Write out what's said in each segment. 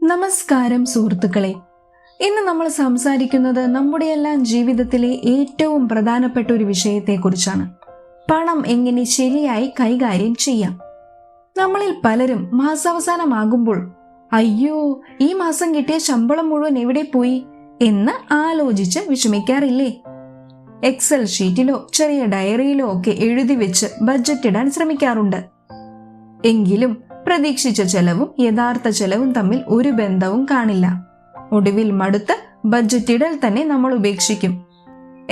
നമസ്കാരം സുഹൃത്തുക്കളെ. ഇന്ന് നമ്മൾ സംസാരിക്കുന്നത് നമ്മുടെയെല്ലാം ജീവിതത്തിലെ ഏറ്റവും പ്രധാനപ്പെട്ട ഒരു വിഷയത്തെക്കുറിച്ചാണ്. പണം എങ്ങനെ ശരിയായി കൈകാര്യം ചെയ്യാം. നമ്മളിൽ പലരും മാസാവസാനമാകുമ്പോൾ അയ്യോ ഈ മാസം കിട്ടിയ ശമ്പളം മുഴുവൻ എവിടെ പോയി എന്ന് ആലോചിച്ച് വിഷമിക്കാറില്ലേ? എക്സൽ ഷീറ്റിലോ ചെറിയ ഡയറിയിലോ ഒക്കെ എഴുതി വെച്ച് ബഡ്ജറ്റ് ഇടാൻ ശ്രമിക്കാറുണ്ട്. എങ്കിലും പ്രതീക്ഷിച്ച ചെലവും യഥാർത്ഥ ചെലവും തമ്മിൽ ഒരു ബന്ധവും കാണില്ല. ഒടുവിൽ മടുത്ത് ബഡ്ജറ്റ് ഇടൽ തന്നെ നമ്മൾ ഉപേക്ഷിക്കും.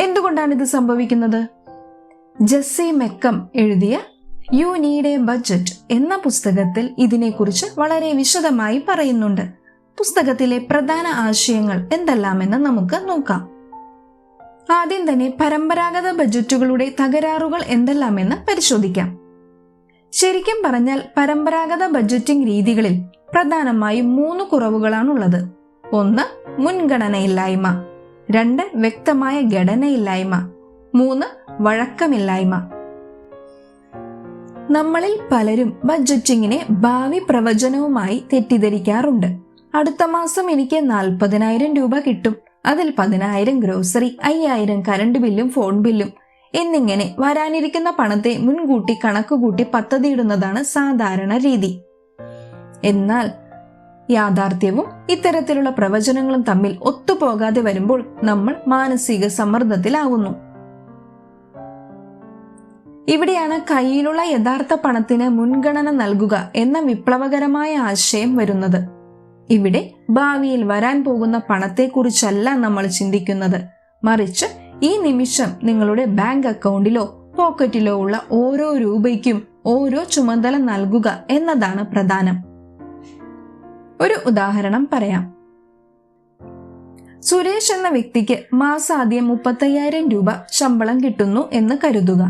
എന്തുകൊണ്ടാണ് ഇത് സംഭവിക്കുന്നത്? ജെസ്സി മെക്കം എഴുതിയ യു നീഡ് എ ബഡ്ജറ്റ് എന്ന പുസ്തകത്തിൽ ഇതിനെക്കുറിച്ച് വളരെ വിശദമായി പറയുന്നുണ്ട്. പുസ്തകത്തിലെ പ്രധാന ആശയങ്ങൾ എന്തെല്ലാമെന്ന് നമുക്ക് നോക്കാം. ആദ്യം തന്നെ പരമ്പരാഗത ബഡ്ജറ്റുകളുടെ തകരാറുകൾ എന്തെല്ലാമെന്ന് പരിശോധിക്കാം. ശരിക്കും പറഞ്ഞാൽ പരമ്പരാഗത ബഡ്ജറ്റിംഗ് രീതികളിൽ പ്രധാനമായും 3 കുറവുകളാണുള്ളത്. 1. മുൻഗണനയില്ലായ്മ. 2. വ്യക്തമായ ഘടനയില്ലായ്മ. 3. വഴക്കമില്ലായ്മ. നമ്മളിൽ പലരും ബഡ്ജറ്റിങ്ങിനെ ഭാവി പ്രവചനവുമായി തെറ്റിദ്ധരിക്കാറുണ്ട്. അടുത്ത മാസം എനിക്ക് 40,000 രൂപ കിട്ടും, അതിൽ 10,000 ഗ്രോസറി, 5,000 കറണ്ട് ബില്ലും ഫോൺ ബില്ലും എന്നിങ്ങനെ വരാനിരിക്കുന്ന പണത്തെ മുൻകൂട്ടി കണക്കുകൂട്ടി പദ്ധതിയിടുന്നതാണ് സാധാരണ രീതി. എന്നാൽ യാഥാർത്ഥ്യവും ഇത്തരത്തിലുള്ള പ്രവചനങ്ങളും തമ്മിൽ ഒത്തുപോകാതെ വരുമ്പോൾ നമ്മൾ മാനസിക സമ്മർദ്ദത്തിലാവുന്നു. ഇവിടെയാണ് കയ്യിലുള്ള യഥാർത്ഥ പണത്തിന് മുൻഗണന നൽകുക എന്ന വിപ്ലവകരമായ ആശയം വരുന്നത്. ഇവിടെ ഭാവിയിൽ വരാൻ പോകുന്ന പണത്തെക്കുറിച്ചല്ല നമ്മൾ ചിന്തിക്കുന്നത്, മറിച്ച് ഈ നിമിഷം നിങ്ങളുടെ ബാങ്ക് അക്കൗണ്ടിലോ പോക്കറ്റിലോ ഉള്ള ഓരോ രൂപയ്ക്കും ഓരോ ചുമതല നൽകുക എന്നതാണ് പ്രധാനം. ഒരു ഉദാഹരണം പറയാം. സുരേഷ് എന്ന വ്യക്തിക്ക് മാസാദ്യം 35,000 രൂപ ശമ്പളം കിട്ടുന്നു എന്ന് കരുതുക.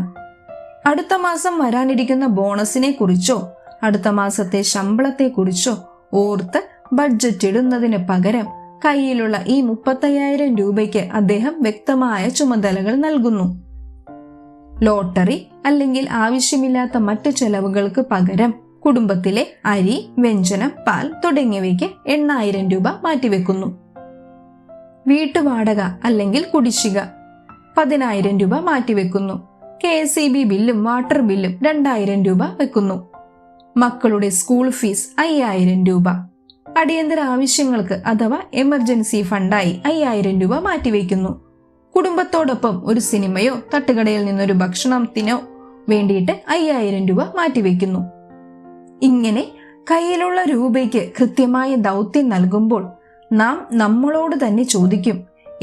അടുത്ത മാസം വരാനിരിക്കുന്ന ബോണസിനെ കുറിച്ചോ അടുത്ത മാസത്തെ ശമ്പളത്തെ കുറിച്ചോ ഓർത്ത് ബഡ്ജറ്റ് ഇടുന്നതിന് പകരം കയ്യിലുള്ള ഈ 35,000 രൂപയ്ക്ക് അദ്ദേഹം വ്യക്തമായ ചുമതലകൾ നൽകുന്നു. ലോട്ടറി അല്ലെങ്കിൽ ആവശ്യമില്ലാത്ത മറ്റു ചെലവുകൾക്ക് പകരം കുടുംബത്തിലെ അരി, വ്യഞ്ജനം, പാൽ തുടങ്ങിയവയ്ക്ക് 8,000 രൂപ മാറ്റിവെക്കുന്നു. വീട്ടുവാടക അല്ലെങ്കിൽ കുടിശ്ശിക 10,000 രൂപ മാറ്റിവെക്കുന്നു. KSEB ബില്ലും വാട്ടർ ബില്ലും 2,000 രൂപ വെക്കുന്നു. മക്കളുടെ സ്കൂൾ ഫീസ് 5,000 രൂപ. അടിയന്തര ആവശ്യങ്ങൾക്ക് അഥവാ എമർജൻസി ഫണ്ടായി 5,000 രൂപ മാറ്റിവെക്കുന്നു. കുടുംബത്തോടൊപ്പം ഒരു സിനിമയോ തട്ടുകടയിൽ നിന്നൊരു ഭക്ഷണത്തിനോ വേണ്ടിയിട്ട് 5,000 രൂപ മാറ്റിവെക്കുന്നു. ഇങ്ങനെ കയ്യിലുള്ള രൂപയ്ക്ക് കൃത്യമായ ദൗത്യം നൽകുമ്പോൾ നാം നമ്മളോട് തന്നെ ചോദിക്കും,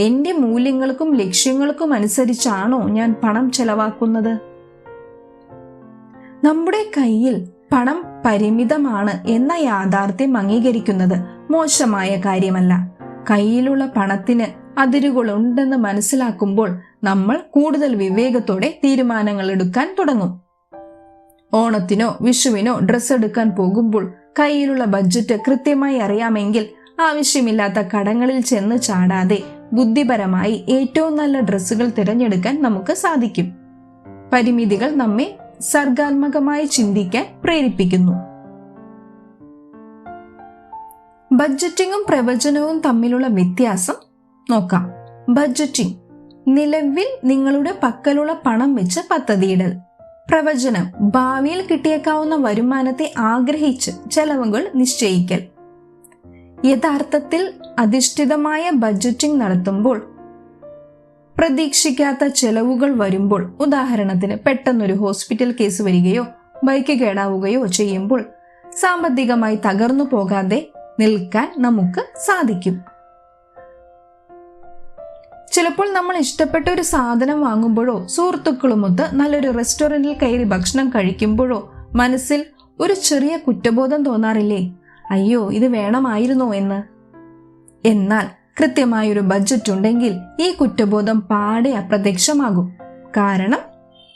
എന്റെ മൂല്യങ്ങൾക്കും ലക്ഷ്യങ്ങൾക്കും അനുസരിച്ചാണോ ഞാൻ പണം ചെലവാക്കുന്നത്? നമ്മുടെ കയ്യിൽ പണം പരിമിതമാണ് എന്ന യാഥാർത്ഥ്യം അംഗീകരിക്കുന്നത് മോശമായ കാര്യമല്ല. കയ്യിലുള്ള പണത്തിന് അതിരുകളുണ്ടെന്ന് മനസ്സിലാക്കുമ്പോൾ നമ്മൾ കൂടുതൽ വിവേകത്തോടെ തീരുമാനങ്ങൾ എടുക്കാൻ തുടങ്ങും. ഓണത്തിനോ വിഷുവിനോ ഡ്രസ്സ് എടുക്കാൻ പോകുമ്പോൾ കയ്യിലുള്ള ബഡ്ജറ്റ് കൃത്യമായി അറിയാമെങ്കിൽ ആവശ്യമില്ലാത്ത കടങ്ങളിൽ ചെന്ന് ചാടാതെ ബുദ്ധിപരമായി ഏറ്റവും നല്ല ഡ്രസ്സുകൾ തിരഞ്ഞെടുക്കാൻ നമുക്ക് സാധിക്കും. പരിമിതികൾ നമ്മെ സർഗാത്മകമായി ചിന്തിക്കാൻ പ്രേരിപ്പിക്കുന്നു. ബഡ്ജറ്റിംഗും പ്രവചനവും തമ്മിലുള്ള വ്യത്യാസം നോക്കാം. ബഡ്ജറ്റിംഗ് നിലവിൽ നിങ്ങളുടെ പക്കലുള്ള പണം വെച്ച് പദ്ധതിയിടൽ. പ്രവചനം ഭാവിയിൽ കിട്ടിയേക്കാവുന്ന വരുമാനത്തെ ആഗ്രഹിച്ച് ചെലവുകൾ നിശ്ചയിക്കൽ. യഥാർത്ഥത്തിൽ അധിഷ്ഠിതമായ ബഡ്ജറ്റിംഗ് നടത്തുമ്പോൾ പ്രതീക്ഷിക്കാത്ത ചെലവുകൾ വരുമ്പോൾ, ഉദാഹരണത്തിന് പെട്ടെന്നൊരു ഹോസ്പിറ്റൽ കേസ് വരികയോ ബൈക്ക് കേടാവുകയോ ചെയ്യുമ്പോൾ സാമ്പത്തികമായി തകർന്നു പോകാതെ നിൽക്കാൻ നമുക്ക് സാധിക്കും. ചിലപ്പോൾ നമ്മൾ ഇഷ്ടപ്പെട്ട ഒരു സാധനം വാങ്ങുമ്പോഴോ സുഹൃത്തുക്കളുമൊത്ത് നല്ലൊരു റെസ്റ്റോറന്റിൽ കയറി ഭക്ഷണം കഴിക്കുമ്പോഴോ മനസ്സിൽ ഒരു ചെറിയ കുറ്റബോധം തോന്നാറില്ലേ? അയ്യോ ഇത് വേണമായിരുന്നോ എന്ന്. എന്നാൽ കൃത്യമായൊരു ബഡ്ജറ്റ് ഉണ്ടെങ്കിൽ ഈ കുറ്റബോധം പാടെ അപ്രത്യക്ഷമാകും. കാരണം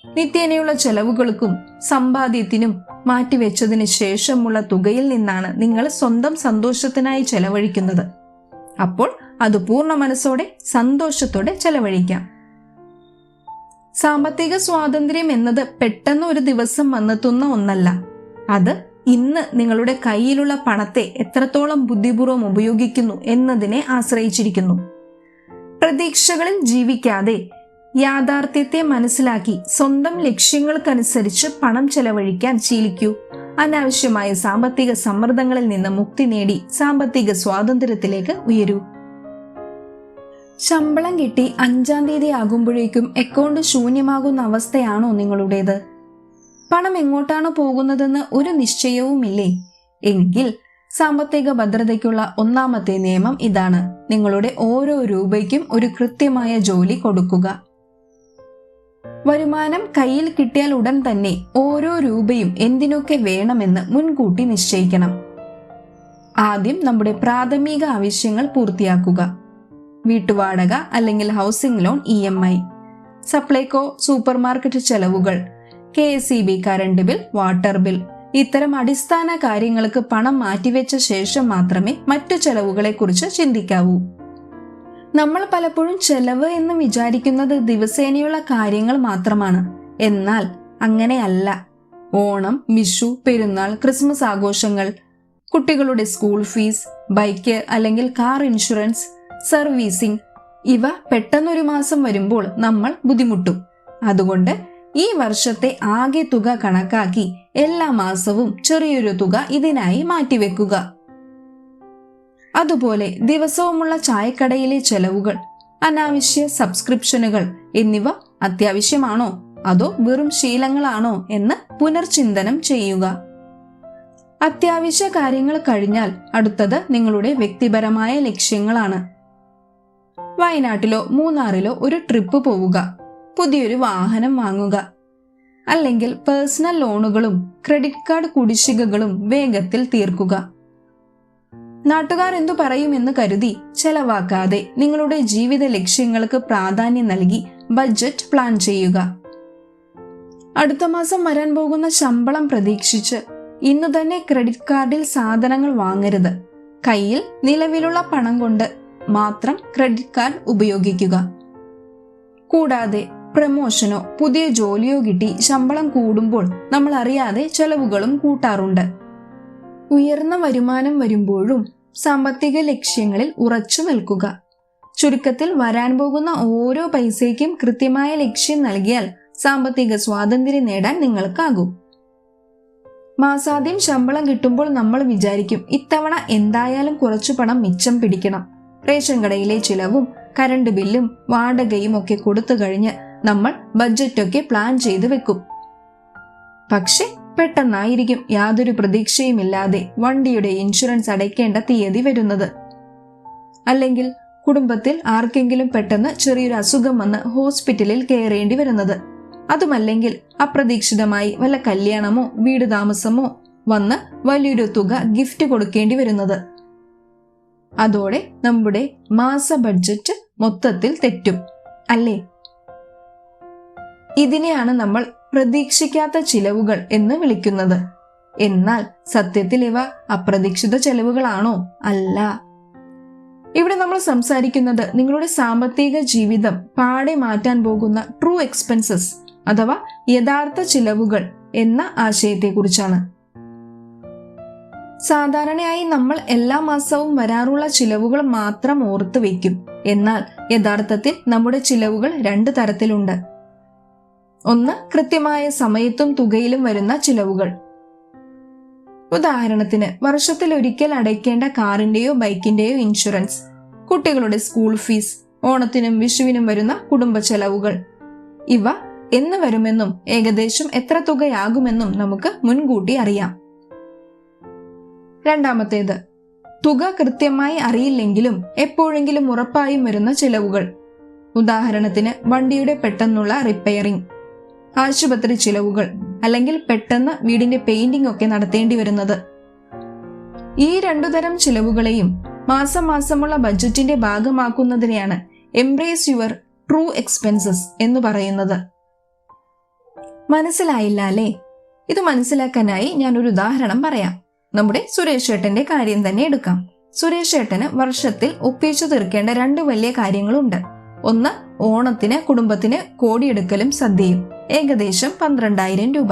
നിത്യേനയുള്ള ചെലവുകൾക്കും സമ്പാദ്യത്തിനും മാറ്റിവെച്ചതിന് ശേഷമുള്ള തുകയിൽ നിന്നാണ് നിങ്ങൾ സ്വന്തം സന്തോഷത്തിനായി ചെലവഴിക്കുന്നത്. അപ്പോൾ അത് പൂർണ്ണ മനസ്സോടെ സന്തോഷത്തോടെ ചെലവഴിക്കാം. സാമ്പത്തിക സ്വാതന്ത്ര്യം എന്നത് പെട്ടെന്ന് ഒരു ദിവസം വന്നെത്തുന്ന ഒന്നല്ല. അത് ഇന്ന് നിങ്ങളുടെ കയ്യിലുള്ള പണത്തെ എത്രത്തോളം ബുദ്ധിപൂർവ്വം ഉപയോഗിക്കുന്നു എന്നതിനെ ആശ്രയിച്ചിരിക്കുന്നു. പ്രതീക്ഷകളിൽ ജീവിക്കാതെ യാഥാർത്ഥ്യത്തെ മനസ്സിലാക്കി സ്വന്തം ലക്ഷ്യങ്ങൾക്കനുസരിച്ച് പണം ചെലവഴിക്കാൻ ശീലിക്കൂ. അനാവശ്യമായ സാമ്പത്തിക സമ്മർദ്ദങ്ങളിൽ നിന്ന് മുക്തി നേടി സാമ്പത്തിക സ്വാതന്ത്ര്യത്തിലേക്ക് ഉയരൂ. ശമ്പളം കിട്ടി 5-ാം തീയതി ആകുമ്പോഴേക്കും അക്കൗണ്ട് ശൂന്യമാകുന്ന അവസ്ഥയാണോ നിങ്ങളുടേത്? പണം എങ്ങോട്ടാണ് പോകുന്നതെന്ന് ഒരു നിശ്ചയവുമില്ലേ? എങ്കിൽ സാമ്പത്തിക ഭദ്രതയ്ക്കുള്ള ഒന്നാമത്തെ നിയമം ഇതാണ്: നിങ്ങളുടെ ഓരോ രൂപയ്ക്കും ഒരു കൃത്യമായ ജോലി കൊടുക്കുക. വരുമാനം കയ്യിൽ കിട്ടിയാൽ ഉടൻ തന്നെ ഓരോ രൂപയും എന്തിനൊക്കെ വേണമെന്ന് മുൻകൂട്ടി നിശ്ചയിക്കണം. ആദ്യം നമ്മുടെ പ്രാഥമിക ആവശ്യങ്ങൾ പൂർത്തിയാക്കുക. വീട്ടുവാടക അല്ലെങ്കിൽ housing loan EMI, Supplyco supermarket ചെലവുകൾ, KSEB current bill, water bill, ഇത്തരം അടിസ്ഥാന കാര്യങ്ങൾക്ക് പണം മാറ്റിവെച്ച ശേഷം മാത്രമേ മറ്റു ചെലവുകളെക്കുറിച്ച് ചിന്തിക്കാവൂ. നമ്മൾ പലപ്പോഴും ചെലവ് എന്ന് വിചാരിക്കുന്നത് ദിവസേനയുള്ള കാര്യങ്ങൾ മാത്രമാണ്. എന്നാൽ അങ്ങനെയല്ല. ഓണം, വിഷു, പെരുന്നാൾ, ക്രിസ്മസ് ആഘോഷങ്ങൾ, കുട്ടികളുടെ സ്കൂൾ ഫീസ്, ബൈക്ക് അല്ലെങ്കിൽ കാർ ഇൻഷുറൻസ്, സർവീസിംഗ്, ഇവ പെട്ടെന്നൊരു മാസം വരുമ്പോൾ നമ്മൾ ബുദ്ധിമുട്ടും. അതുകൊണ്ട് ഈ വർഷത്തെ ആകെ തുക കണക്കാക്കി എല്ലാ മാസവും ചെറിയൊരു തുക ഇതിനായി മാറ്റിവെക്കുക. അതുപോലെ ദിവസവുമുള്ള ചായക്കടയിലെ ചെലവുകൾ, അനാവശ്യ സബ്സ്ക്രിപ്ഷനുകൾ എന്നിവ അത്യാവശ്യമാണോ അതോ വെറും ശീലങ്ങളാണോ എന്ന് പുനർചിന്തനം ചെയ്യുക. അത്യാവശ്യ കാര്യങ്ങൾ കഴിഞ്ഞാൽ അടുത്തത് നിങ്ങളുടെ വ്യക്തിപരമായ ലക്ഷ്യങ്ങളാണ്. വയനാട്ടിലോ മൂന്നാറിലോ ഒരു ട്രിപ്പ് പോവുക, പുതിയൊരു വാഹനം വാങ്ങുക, അല്ലെങ്കിൽ പേഴ്സണൽ ലോണുകളും ക്രെഡിറ്റ് കാർഡ് കുടിശ്ശികകളും വേഗത്തിൽ തീർക്കുക. നാട്ടുകാർ എന്തു പറയുമെന്ന് കരുതി ചെലവാക്കാതെ നിങ്ങളുടെ ജീവിത ലക്ഷ്യങ്ങൾക്ക് പ്രാധാന്യം നൽകി ബഡ്ജറ്റ് പ്ലാൻ ചെയ്യുക. അടുത്ത മാസം വരാൻ പോകുന്ന ശമ്പളം പ്രതീക്ഷിച്ച് ഇന്ന് തന്നെ ക്രെഡിറ്റ് കാർഡിൽ സാധനങ്ങൾ വാങ്ങരുത്. കയ്യിൽ നിലവിലുള്ള പണം കൊണ്ട് മാത്രം ക്രെഡിറ്റ് കാർഡ് ഉപയോഗിക്കുക. കൂടാതെ പ്രമോഷനോ പുതിയ ജോലിയോ കിട്ടി ശമ്പളം കൂടുമ്പോൾ നമ്മൾ അറിയാതെ ചെലവുകളും കൂട്ടാറുണ്ട്. ഉയർന്ന വരുമാനം വരുമ്പോഴും സാമ്പത്തിക ലക്ഷ്യങ്ങളിൽ ഉറച്ചു നിൽക്കുക. ചുരുക്കത്തിൽ വരാൻ പോകുന്ന ഓരോ പൈസയ്ക്കും കൃത്യമായ ലക്ഷ്യം നൽകിയാൽ സാമ്പത്തിക സ്വാതന്ത്ര്യം നേടാൻ നിങ്ങൾക്കാകും. മാസാദ്യം ശമ്പളം കിട്ടുമ്പോൾ നമ്മൾ വിചാരിക്കും, ഇത്തവണ എന്തായാലും കുറച്ചു പണം മിച്ചം പിടിക്കണം. റേഷൻ കടയിലെ ചിലവും കറണ്ട് ബില്ലും വാടകയും ഒക്കെ കൊടുത്തു കഴിഞ്ഞ് നമ്മൾ ബഡ്ജറ്റൊക്കെ പ്ലാൻ ചെയ്ത് വെക്കും. പക്ഷെ പെട്ടെന്നായിരിക്കും യാതൊരു പ്രതീക്ഷയുമില്ലാതെ വണ്ടിയുടെ ഇൻഷുറൻസ് അടയ്ക്കേണ്ട തീയതി വരുന്നത്. അല്ലെങ്കിൽ കുടുംബത്തിൽ ആർക്കെങ്കിലും പെട്ടെന്ന് ചെറിയൊരു അസുഖം വന്ന് ഹോസ്പിറ്റലിൽ കയറേണ്ടി വരുന്നത്. അതുമല്ലെങ്കിൽ അപ്രതീക്ഷിതമായി വല്ല കല്യാണമോ വീട് താമസമോ വന്ന് വലിയൊരു തുക ഗിഫ്റ്റ് കൊടുക്കേണ്ടി വരുന്നത്. അതോടെ നമ്മുടെ മാസ ബഡ്ജറ്റ് മൊത്തത്തിൽ തെറ്റും, അല്ലേ? ഇതിനെയാണ് നമ്മൾ പ്രതീക്ഷിക്കാത്ത ചിലവുകൾ എന്ന് വിളിക്കുന്നത്. എന്നാൽ സത്യത്തിൽ ഇവ അപ്രതീക്ഷിത ചെലവുകളാണോ? അല്ല. ഇവിടെ നമ്മൾ സംസാരിക്കുന്നത് നിങ്ങളുടെ സാമ്പത്തിക ജീവിതം പാടെ മാറ്റാൻ പോകുന്ന ട്രൂ എക്സ്പെൻസസ് അഥവാ യഥാർത്ഥ ചിലവുകൾ എന്ന ആശയത്തെക്കുറിച്ചാണ്. സാധാരണയായി നമ്മൾ എല്ലാ മാസവും വരാറുള്ള ചിലവുകൾ മാത്രം ഓർത്തു വയ്ക്കും. എന്നാൽ യഥാർത്ഥത്തിൽ നമ്മുടെ ചിലവുകൾ 2 തരത്തിലുണ്ട്. ഒന്ന്, കൃത്യമായ സമയത്തും തുകയിലും വരുന്ന ചിലവുകൾ. ഉദാഹരണത്തിന് വർഷത്തിലൊരിക്കൽ അടയ്ക്കേണ്ട കാറിന്റെയോ ബൈക്കിന്റെയോ ഇൻഷുറൻസ്, കുട്ടികളുടെ സ്കൂൾ ഫീസ്, ഓണത്തിനും വിഷുവിനും വരുന്ന കുടുംബ ചെലവുകൾ. ഇവ എന്ന് വരുമെന്നും ഏകദേശം എത്ര തുകയാകുമെന്നും നമുക്ക് മുൻകൂട്ടി അറിയാം. രണ്ടാമത്തേത്, തുക കൃത്യമായി അറിയില്ലെങ്കിലും എപ്പോഴെങ്കിലും ഉറപ്പായും വരുന്ന ചിലവുകൾ. ഉദാഹരണത്തിന് വണ്ടിയുടെ പെട്ടെന്നുള്ള റിപ്പയറിംഗ്, ആശുപത്രി ചിലവുകൾ, അല്ലെങ്കിൽ പെട്ടെന്ന് വീടിന്റെ പെയിന്റിംഗ് ഒക്കെ നടത്തേണ്ടി വരുന്നത്. ഈ 2 തരം ചിലവുകളെയും മാസം മാസമുള്ള ബഡ്ജറ്റിന്റെ ഭാഗമാക്കുന്നതിനെയാണ് എംബ്രേസ് യുവർ ട്രൂ എക്സ്പെൻസസ് എന്ന് പറയുന്നത്. മനസ്സിലായില്ല അല്ലേ? ഇത് മനസ്സിലാക്കാനായി ഞാനൊരു ഉദാഹരണം പറയാം. നമ്മുടെ സുരേഷ് ഏട്ടന്റെ കാര്യം തന്നെ എടുക്കാം. സുരേഷ് ഏട്ടന് വർഷത്തിൽ ഒപ്പിച്ചു തീർക്കേണ്ട 2 വലിയ കാര്യങ്ങളുണ്ട്. ഒന്ന്, ഓണത്തിന് കുടുംബത്തിന് കോടിയെടുക്കലും സദ്യയും, ഏകദേശം 12,000 രൂപ.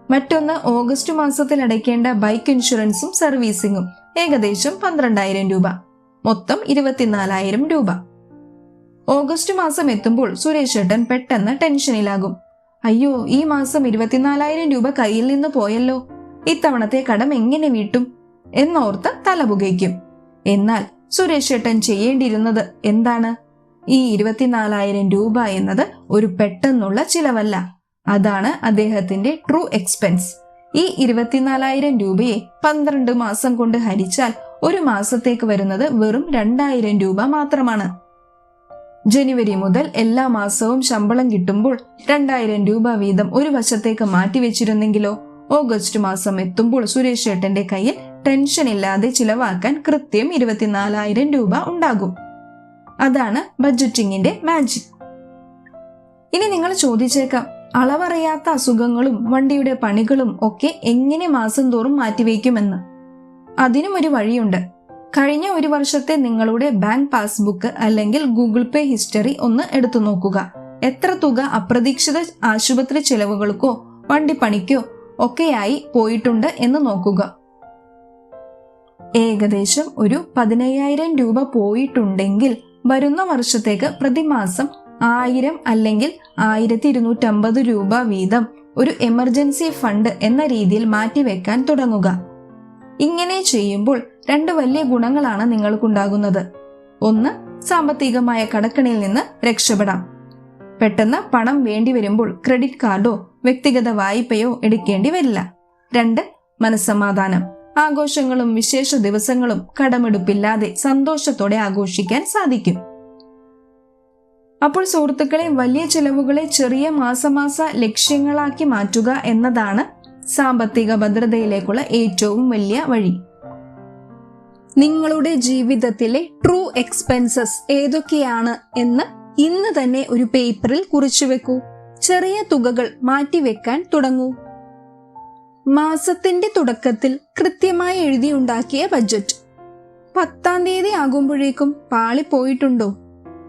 മറ്റൊന്ന് ഓഗസ്റ്റ് മാസത്തിൽ അടയ്ക്കേണ്ട ബൈക്ക് ഇൻഷുറൻസും സർവീസിങ്ങും, ഏകദേശം 12,000 രൂപ. മൊത്തം 24,000 രൂപ. ഓഗസ്റ്റ് മാസം എത്തുമ്പോൾ സുരേഷ് ഏട്ടൻ പെട്ടെന്ന് ടെൻഷനിലാകും. അയ്യോ, ഈ മാസം 24,000 രൂപ കയ്യിൽ നിന്ന് പോയല്ലോ, ഇത്തവണത്തെ കടം എങ്ങനെ വീട്ടും എന്നോർത്ത് തലപുകയ്ക്കും. എന്നാൽ സുരേഷ് ഏട്ടൻ ചെയ്യേണ്ടിയിരുന്നത് എന്താണ്? ഈ 24,000 രൂപ എന്നത് ഒരു പെട്ടെന്നുള്ള ചിലവല്ല. അതാണ് അദ്ദേഹത്തിന്റെ ട്രൂ എക്സ്പെൻസ്. ഈ 24,000 രൂപയെ 12 മാസം കൊണ്ട് ഹരിച്ചാൽ ഒരു മാസത്തേക്ക് വരുന്നത് വെറും 2,000 രൂപ മാത്രമാണ്. ജനുവരി മുതൽ എല്ലാ മാസവും ശമ്പളം കിട്ടുമ്പോൾ 2,000 രൂപ വീതം ഒരു വശത്തേക്ക് മാറ്റിവെച്ചിരുന്നെങ്കിലോ, ഓഗസ്റ്റ് മാസം എത്തുമ്പോൾ സുരേഷ് ഏട്ടന്റെ കയ്യിൽ ടെൻഷൻ ഇല്ലാതെ ചിലവാക്കാൻ കൃത്യം 24,000 രൂപ ഉണ്ടാകും. അതാണ് ബഡ്ജറ്റിംഗിന്റെ മാജിക്. ഇനി നിങ്ങൾ ചോദിച്ചേക്കാം, അളവറിയാത്ത അസുഖങ്ങളും വണ്ടിയുടെ പണികളും ഒക്കെ എങ്ങനെ മാസം തോറും മാറ്റിവെക്കുമെന്ന്. അതിനും ഒരു വഴിയുണ്ട്. കഴിഞ്ഞ ഒരു വർഷത്തെ നിങ്ങളുടെ ബാങ്ക് പാസ്ബുക്ക് അല്ലെങ്കിൽ ഗൂഗിൾ പേ ഹിസ്റ്ററി ഒന്ന് എടുത്തു നോക്കുക. എത്ര തുക അപ്രതീക്ഷിത ആശുപത്രി ചെലവുകൾക്കോ വണ്ടിപ്പണിക്കോ ഒക്കെയായി പോയിട്ടുണ്ട് എന്ന് നോക്കുക. ഏകദേശം ഒരു 15,000 രൂപ പോയിട്ടുണ്ടെങ്കിൽ വരുന്ന വർഷത്തേക്ക് പ്രതിമാസം 1,000 അല്ലെങ്കിൽ 1,250 രൂപ വീതം ഒരു എമർജൻസി ഫണ്ട് എന്ന രീതിയിൽ മാറ്റിവെക്കാൻ തുടങ്ങുക. ഇങ്ങനെ ചെയ്യുമ്പോൾ 2 വലിയ ഗുണങ്ങളാണ് നിങ്ങൾക്കുണ്ടാകുന്നത്. ഒന്ന്, സാമ്പത്തികമായ കടക്കണിയിൽ നിന്ന് രക്ഷപ്പെടാം. പെട്ടെന്ന് പണം വേണ്ടി വരുമ്പോൾ ക്രെഡിറ്റ് കാർഡോ വ്യക്തിഗത വായ്പയോ എടുക്കേണ്ടി വരില്ല. 2, മനസ്സമാധാനം. ആഘോഷങ്ങളും വിശേഷ ദിവസങ്ങളും കടമെടുപ്പില്ലാതെ സന്തോഷത്തോടെ ആഘോഷിക്കാൻ സാധിക്കും. അപ്പോൾ സുഹൃത്തുക്കളെ, വലിയ ചിലവുകളെ ചെറിയ മാസമാസ ലക്ഷ്യങ്ങളാക്കി മാറ്റുക എന്നതാണ് സാമ്പത്തിക ഭദ്രതയിലേക്കുള്ള ഏറ്റവും വലിയ വഴി. നിങ്ങളുടെ ജീവിതത്തിലെ ട്രൂ എക്സ്പെൻസസ് ഏതൊക്കെയാണ് എന്ന് ഇന്ന് തന്നെ ഒരു പേപ്പറിൽ കുറിച്ചു വെക്കൂ. ചെറിയ തുകകൾ മാറ്റിവെക്കാൻ തുടങ്ങൂ. മാസത്തിന്റെ തുടക്കത്തിൽ കൃത്യമായി എഴുതിയുണ്ടാക്കിയ ബഡ്ജറ്റ് 10-ാം തീയതി ആകുമ്പോഴേക്കും പാളിപ്പോയിട്ടുണ്ടോ?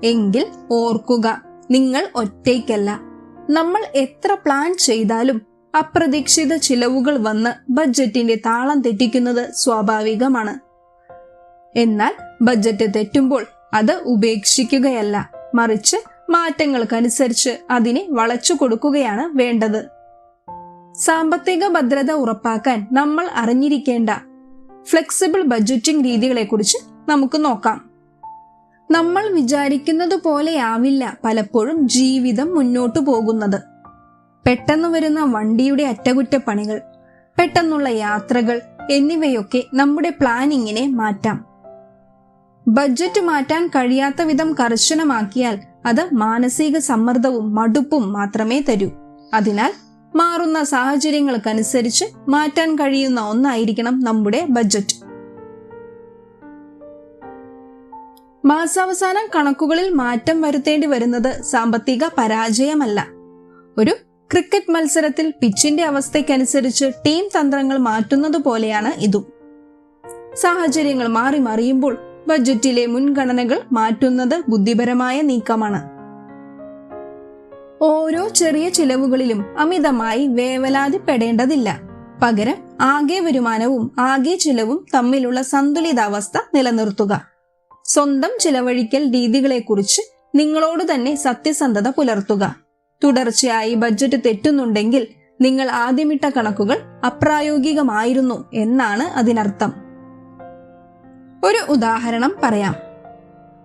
എങ്കിൽ ഓർക്കുക, നിങ്ങൾ ഒറ്റയ്ക്കല്ല. നമ്മൾ എത്ര പ്ലാൻ ചെയ്താലും അപ്രതീക്ഷിത ചിലവുകൾ വന്ന് ബഡ്ജറ്റിന്റെ താളം തെറ്റിക്കുന്നത് സ്വാഭാവികമാണ്. എന്നാൽ ബഡ്ജറ്റ് തെറ്റുമ്പോൾ അത് ഉപേക്ഷിക്കുകയല്ല, മറിച്ച് മാറ്റങ്ങൾക്കനുസരിച്ച് അതിനെ വളച്ചു കൊടുക്കുകയാണ് വേണ്ടത്. സാമ്പത്തിക ഭദ്രത ഉറപ്പാക്കാൻ നമ്മൾ അറിഞ്ഞിരിക്കേണ്ട ഫ്ലെക്സിബിൾ ബഡ്ജറ്റിംഗ് രീതികളെക്കുറിച്ച് നമുക്ക് നോക്കാം. നമ്മൾ വിചാരിക്കുന്നത് പോലെയാവില്ല പലപ്പോഴും ജീവിതം മുന്നോട്ടു പോകുന്നത്. പെട്ടെന്ന് വരുന്ന വണ്ടിയുടെ അറ്റകുറ്റപ്പണികൾ, പെട്ടെന്നുള്ള യാത്രകൾ എന്നിവയൊക്കെ നമ്മുടെ പ്ലാനിങ്ങിനെ മാറ്റാം. ബഡ്ജറ്റ് മാറ്റാൻ കഴിയാത്ത വിധം കർശനമാക്കിയാൽ അത് മാനസിക സമ്മർദ്ദവും മടുപ്പും മാത്രമേ തരൂ. അതിനാൽ മാറുന്ന സാഹചര്യങ്ങൾക്കനുസരിച്ച് മാറ്റാൻ കഴിയുന്ന ഒന്നായിരിക്കണം നമ്മുടെ ബഡ്ജറ്റ്. മാസാവസാനം കണക്കുകളിൽ മാറ്റം വരുത്തേണ്ടി വരുന്നത് സാമ്പത്തിക പരാജയമല്ല. ഒരു ക്രിക്കറ്റ് മത്സരത്തിൽ പിച്ചിന്റെ അവസ്ഥയ്ക്കനുസരിച്ച് ടീം തന്ത്രങ്ങൾ മാറ്റുന്നത് പോലെയാണ് ഇതും. സാഹചര്യങ്ങൾ മാറി മറിയുമ്പോൾ ബഡ്ജറ്റിലെ മുൻഗണനകൾ മാറ്റുന്നത് ബുദ്ധിപരമായ നീക്കമാണ്. ഓരോ ചെറിയ ചിലവുകളിലും അമിതമായി വേവലാതിപ്പെടേണ്ടതില്ല. പകരം ആകെ വരുമാനവും ആകെ ചിലവും തമ്മിലുള്ള സന്തുലിതാവസ്ഥ നിലനിർത്തുക. സ്വന്തം ചിലവഴിക്കൽ രീതികളെക്കുറിച്ച് നിങ്ങളോട് തന്നെ സത്യസന്ധത പുലർത്തുക. തുടർച്ചയായി ബഡ്ജറ്റ് തെറ്റുന്നുണ്ടെങ്കിൽ നിങ്ങൾ ആദ്യമിട്ട കണക്കുകൾ അപ്രായോഗികമായിരുന്നു എന്നാണ് അതിനർത്ഥം. ഒരു ഉദാഹരണം പറയാം.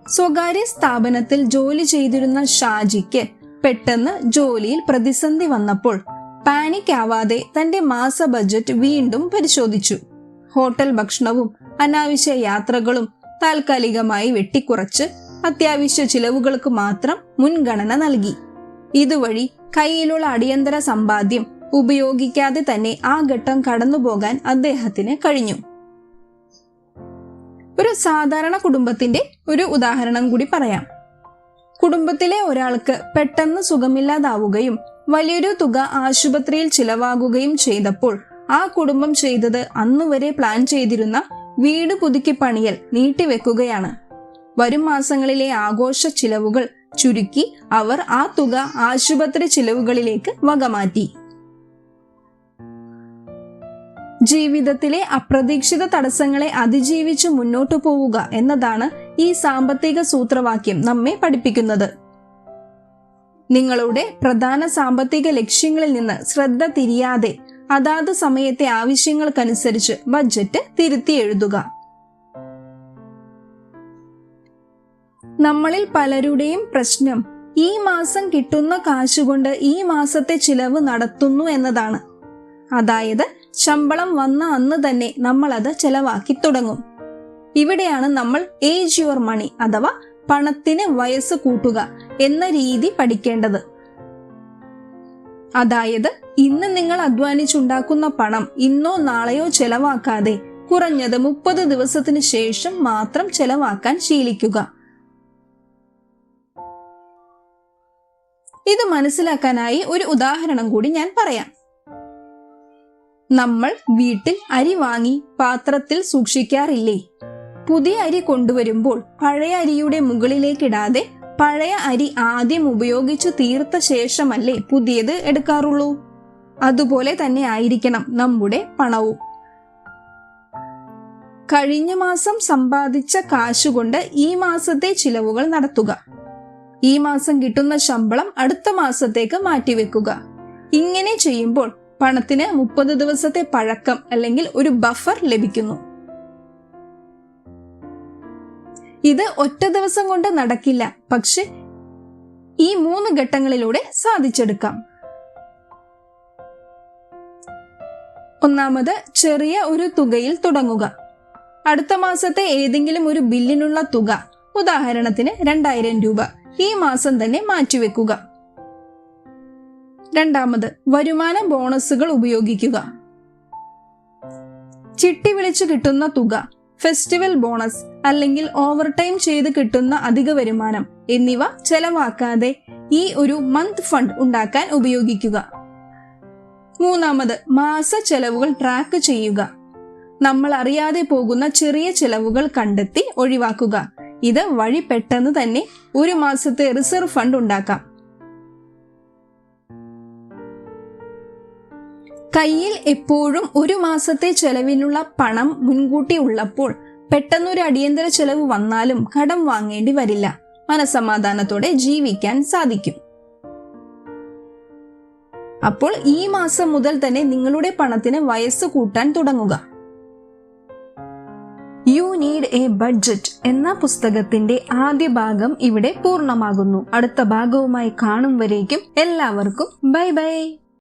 സ്വകാര്യ സ്ഥാപനത്തിൽ ജോലി ചെയ്തിരുന്ന ഷാജിക്ക് പെട്ടെന്ന് ജോലിയിൽ പ്രതിസന്ധി വന്നപ്പോൾ പാനിക് ആവാതെ തന്റെ മാസ ബഡ്ജറ്റ് വീണ്ടും പരിശോധിച്ചു. ഹോട്ടൽ ഭക്ഷണവും അനാവശ്യ യാത്രകളും താൽക്കാലികമായി വെട്ടിക്കുറച്ച് അത്യാവശ്യ ചിലവുകൾക്ക് മാത്രം മുൻഗണന നൽകി. ഇതുവഴി കയ്യിലുള്ള അടിയന്തര സമ്പാദ്യം ഉപയോഗിക്കാതെ തന്നെ ആ ഘട്ടം കടന്നുപോകാൻ അദ്ദേഹത്തിന് കഴിഞ്ഞു. ഒരു സാധാരണ കുടുംബത്തിന്റെ ഒരു ഉദാഹരണം കൂടി പറയാം. കുടുംബത്തിലെ ഒരാൾക്ക് പെട്ടെന്ന് സുഖമില്ലാതാവുകയും വലിയൊരു തുക ആശുപത്രിയിൽ ചിലവാകുകയും ചെയ്തപ്പോൾ ആ കുടുംബം ചെയ്തത് അന്നുവരെ പ്ലാൻ ചെയ്തിരുന്ന വീട് പുതുക്കി പണിയൽ നീട്ടിവെക്കുകയാണ്. വരും മാസങ്ങളിലെ ആഘോഷ ചിലവുകൾ ചുരുക്കി അവർ ആ തുക ആശുപത്രി ചിലവുകളിലേക്ക് വകമാറ്റി. ജീവിതത്തിലെ അപ്രതീക്ഷിത തടസ്സങ്ങളെ അതിജീവിച്ച് മുന്നോട്ടു പോവുക എന്നതാണ് ഈ സാമ്പത്തിക സൂത്രവാക്യം നമ്മെ പഠിപ്പിക്കുന്നത്. നിങ്ങളുടെ പ്രധാന സാമ്പത്തിക ലക്ഷ്യങ്ങളിൽ നിന്ന് ശ്രദ്ധ തിരിയാതെ അതാത് സമയത്തെ ആവശ്യങ്ങൾക്കനുസരിച്ച് ബഡ്ജറ്റ് തിരുത്തി എഴുതുക. നമ്മളിൽ പലരുടെയും പ്രശ്നം ഈ മാസം കിട്ടുന്ന കാശുകൊണ്ട് ഈ മാസത്തെ ചിലവ് നടത്തുന്നു എന്നതാണ്. അതായത് ശമ്പളം വന്ന അന്ന് തന്നെ നമ്മൾ അത് ചെലവാക്കി തുടങ്ങും. ഇവിടെയാണ് നമ്മൾ ഏജ് യുവർ മണി അഥവാ പണത്തിന് വയസ്സ് കൂട്ടുക എന്ന രീതി പഠിക്കേണ്ടത്. അതായത് ഇന്ന് നിങ്ങൾ അധ്വാനിച്ചുണ്ടാക്കുന്ന പണം ഇന്നോ നാളെയോ ചെലവാക്കാതെ കുറഞ്ഞത് 30 ദിവസത്തിന് ശേഷം മാത്രം ചെലവാക്കാൻ ശീലിക്കുക. ഇത് മനസ്സിലാക്കാനായി ഒരു ഉദാഹരണം കൂടി ഞാൻ പറയാം. നമ്മൾ വീട്ടിൽ അരി വാങ്ങി പാത്രത്തിൽ സൂക്ഷിക്കാറില്ലേ? പുതിയ അരി കൊണ്ടുവരുമ്പോൾ പഴയ അരിയുടെ മുകളിലേക്കിടാതെ പഴയ അരി ആദ്യം ഉപയോഗിച്ചു തീർത്ത ശേഷമല്ലേ പുതിയത് എടുക്കാറുള്ളൂ? അതുപോലെ തന്നെ ആയിരിക്കണം നമ്മുടെ പണവും. കഴിഞ്ഞ മാസം സമ്പാദിച്ച കാശുകൊണ്ട് ഈ മാസത്തെ ചിലവുകൾ നടത്തുക. ഈ മാസം കിട്ടുന്ന ശമ്പളം അടുത്ത മാസത്തേക്ക് മാറ്റിവെക്കുക. ഇങ്ങനെ ചെയ്യുമ്പോൾ പണത്തിന് 30 ദിവസത്തെ പഴക്കം അല്ലെങ്കിൽ ഒരു ബഫർ ലഭിക്കുന്നു. ഇത് ഒറ്റ ദിവസം കൊണ്ട് നടക്കില്ല, പക്ഷെ ഈ 3 ഘട്ടങ്ങളിലൂടെ സാധിച്ചെടുക്കാം. ഒന്നാമത്, ചെറിയ ഒരു തുകയിൽ തുടങ്ങുക. അടുത്ത മാസത്തെ ഏതെങ്കിലും ഒരു ബില്ലിനുള്ള തുക, ഉദാഹരണത്തിന് 2000 രൂപ ഈ മാസം തന്നെ മാറ്റിവെക്കുക. രണ്ടാമത്, വരുമാന ബോണസുകൾ ഉപയോഗിക്കുക. ചിട്ടി വിളിച്ചു കിട്ടുന്ന തുക, ഫെസ്റ്റിവൽ ബോണസ് അല്ലെങ്കിൽ ഓവർ ടൈം ചെയ്ത് കിട്ടുന്ന അധിക വരുമാനം എന്നിവ ചെലവാക്കാതെ ഈ ഒരു മന്ത് ഫണ്ട് ഉണ്ടാക്കാൻ ഉപയോഗിക്കുക. മൂന്നാമത്, മാസ ചെലവുകൾ ട്രാക്ക് ചെയ്യുക. നമ്മൾ അറിയാതെ പോകുന്ന ചെറിയ ചെലവുകൾ കണ്ടെത്തി ഒഴിവാക്കുക. ഇത് വഴി പെട്ടെന്ന് തന്നെ ഒരു മാസത്തെ റിസർവ് ഫണ്ട് ഉണ്ടാക്കാം. കയ്യിൽ എപ്പോഴും ഒരു മാസത്തെ ചെലവിനുള്ള പണം മുൻകൂട്ടി ഉള്ളപ്പോൾ പെട്ടെന്നൊരു അടിയന്തര ചെലവ് വന്നാലും കടം വാങ്ങേണ്ടി വരില്ല. മനസമാധാനത്തോടെ ജീവിക്കാൻ സാധിക്കും. അപ്പോൾ ഈ മാസം മുതൽ തന്നെ നിങ്ങളുടെ പണത്തിന് വയസ്സ് കൂട്ടാൻ തുടങ്ങുക. യു നീഡ് എ ബഡ്ജറ്റ് എന്ന പുസ്തകത്തിന്റെ ആദ്യ ഭാഗം ഇവിടെ പൂർണ്ണമാകുന്നു. അടുത്ത ഭാഗവുമായി കാണും വരേക്കും എല്ലാവർക്കും ബൈ ബൈ.